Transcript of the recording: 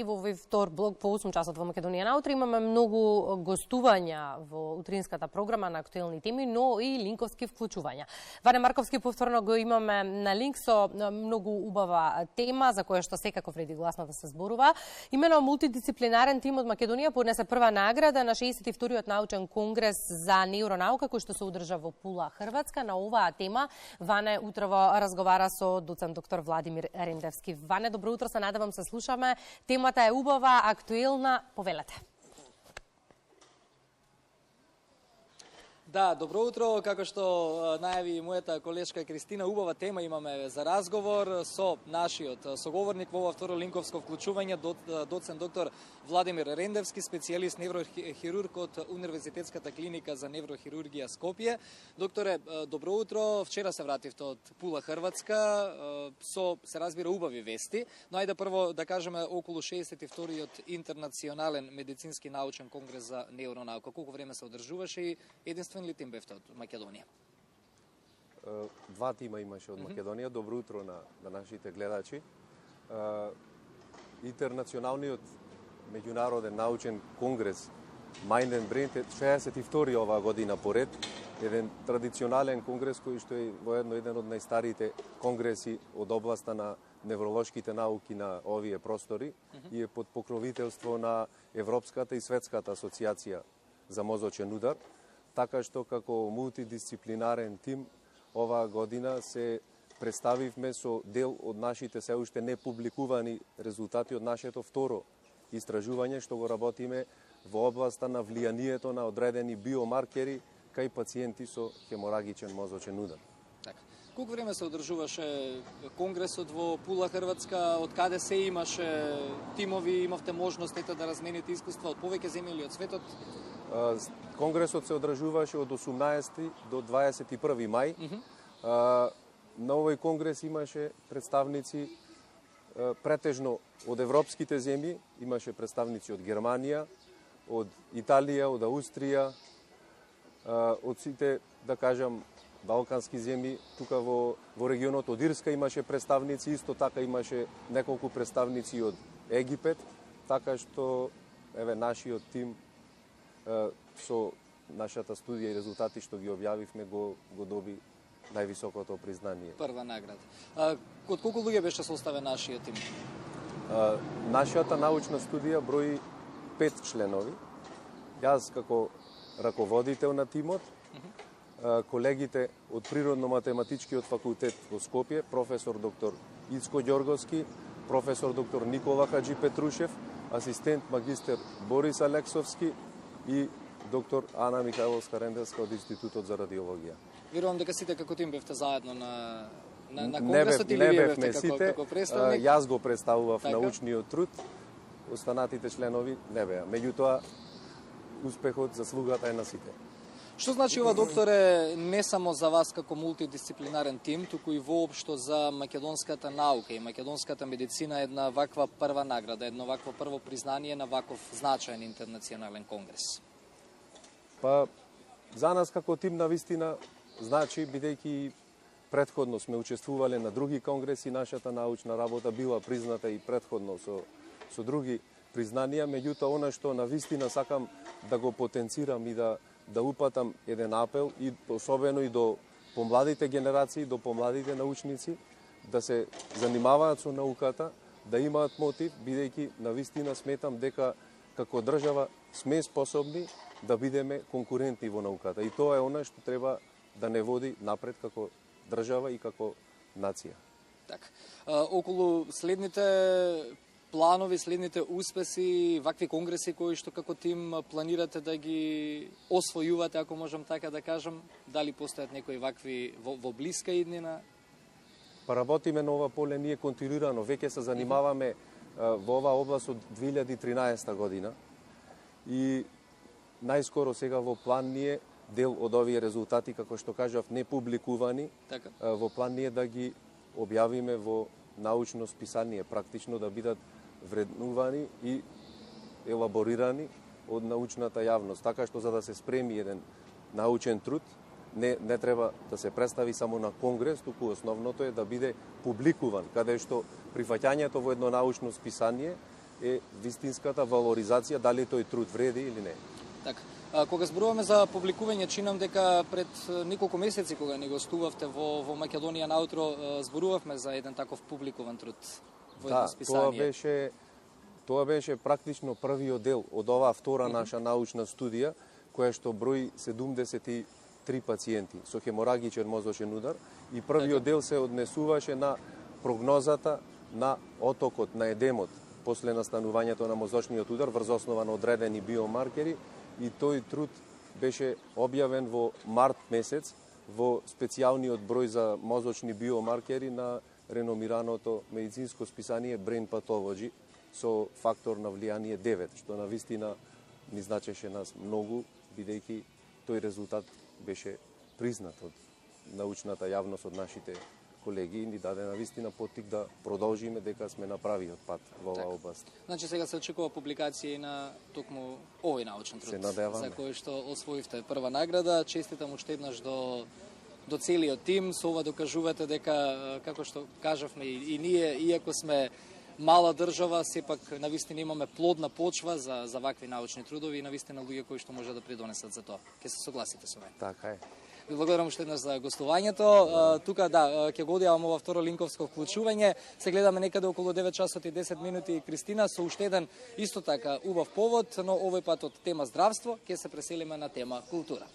И во овој втор блок по 8 часот во Македонија наутро имаме многу гостувања во утринската програма на актуелни теми, но и линковски вклучувања. Ване Марковски повторно го имаме на линк со многу убава тема за која што секако вреди гласно да се зборува. Имено мултидисциплинарен тим од Македонија понесе прва награда на 62-тиот научен конгрес за неуронаука кој што се одржа во Пула, Хрватска. На оваа тема Ване утрово разговара со доцент доктор Владимир Рендевски. Ване, добро утро, се надевам се слушаме. Темата е убава, актуелна, повелете. Да, добро утро. Како што најави мојата колешка Кристина, убава тема имаме за разговор со нашиот соговорник во ова второ линковско вклучување, доцент доктор Владимир Рендевски, специјалист неврохирург од Универзитетската клиника за неврохирургија Скопје. Докторе, добро утро. Вчера се вративте од Пула, Хрватска, со, се разбира, убави вести. Но ајде прво да кажеме околу 62-тиот интернационален медицински научен конгрес за неуронаука. Колку време се одржуваше и единствен ли тим бевте од Македонија? Два тима имаше од Македонија. Добро утро на нашите гледачи. Интернационалниот меѓународен научен конгрес Mind and Brain е 62 оваа година поред. Еден традиционален конгрес кој што е воедно еден од најстарите конгреси од областа на невролошките науки на овие простори и е под покровителство на Европската и Светската асоциација за мозочен удар. Така што како мултидисциплинарен тим оваа година се представивме со дел од нашите се уште не публикувани резултати од нашето второ истражување што го работиме во областа на влијанието на одредени биомаркери кај пациенти со хеморагичен мозочен удар. Така. Колку време се одржуваше конгресот во Пула, Хрватска? Од каде се имаше тимови, имавте можностите да размените искуства од повеќе земји или од светот? Конгресот се одржуваше од 18 до 21 мај. На овој конгрес имаше представници претежно од европските земји, имаше представници од Германија, од Италија, од Аустрија, од сите, да кажам, балкански земји. Тука во регионот од Ирска имаше представници, исто така имаше неколку представници од Египет, така што еве нашиот тим со нашата студија и резултати што ги објавивме го доби највисокото признание. Прва награда. Од колку луѓе беше составен нашиот тим? Нашата научна студија брои 5 членови. Јас како раководител на тимот, колегите од Природно-математичкиот факултет во Скопје, професор доктор Ицко Ѓорговски, професор доктор Никола Хаджи Петрушев, асистент магистер Борис Алексовски и доктор Ана Михајловска Рендевска од Институтот за радиологија. Верувам дека сите како тим бевте заедно на конгресот или вие бевте како представник? Јас го представував научниот труд, останатите членови не беа. Меѓутоа, успехот, заслугата е на сите. Што значи ова, докторе, не само за вас како мултидисциплинарен тим, туку и воопшто за македонската наука и македонската медицина една ваква прва награда, едно вакво прво признание на ваков значаен интернационален конгрес? Па, за нас како тим навистина значи, бидејќи претходно сме учествувале на други конгреси, нашата научна работа била призната и претходно со други признанија, меѓутоа она што навистина сакам да го потенцирам и да упатам еден апел и особено и до помладите генерации, до помладите научници, да се занимаваат со науката, да имаат мотив, бидејќи навистина сметам дека како држава сме способни да бидеме конкурентни во науката. И тоа е она што треба да не води напред како држава и како нација. Така. Околу следните планови, следните успеси, вакви конгреси кои што како тим планирате да ги освојувате, ако можам така да кажам, дали постојат некои вакви во блиска иднина? Па работиме на ова поле ние континуирано, веќе се занимаваме во оваа област од 2013 година и најскоро сега во план ние дел од овие резултати, како што кажав, не публикувани, така. Во план ние да ги објавиме во научно списание, практично да бидат вреднувани и елаборирани од научната јавност. Така што за да се спреми еден научен труд, не треба да се представи само на конгрес, туку основното е да биде публикуван, каде што прифаќањето во едно научно списание е вистинската валоризација, дали тој труд вреди или не. Така. Кога зборуваме за публикување, чинам дека пред неколку месеци кога ни гостувавте во Македонија наутро, зборувавме за еден таков публикуван труд во едно списание. Тоа беше практично првиот дел од оваа втора наша научна студија, која што брои 73 пациенти со хеморагичен мозочен удар, и првиот дел се однесуваше на прогнозата на отокот на едемот после настанувањето на мозочниот удар врз основа на одредени биомаркери, и тој труд беше објавен во март месец во специјалниот број за мозочни биомаркери на реномираното медицинско списание Brain Pathology со фактор на влијание 9, што на вистина ни значеше нас многу, бидејќи тој резултат беше признат од научната јавност, од нашите колеги, и ни даде на вистина поттик да продолжиме дека сме на правиот пат во оваа област. Значи сега се очекува публикација и на токму овој научен труд, за кој што освоивте прва награда. Честитам уште еднаш до целиот тим. Со ова докажувате дека, како што кажавме и ние, иако сме мала држава, сепак навистина имаме плодна почва за вакви научни трудови и навистина луѓе кои што може да придонесат за тоа. Ке се согласите со мене? Така е. Ви благодарам уште еднаш за гостувањето. Тука, ќе го одјавам ова второ линковско вклучување. Се гледаме некаде околу 9 часот и 10 минути, Кристина, со уште еден исто така убав повод, но овој пат од тема здравство, ќе се преселиме на тема култура.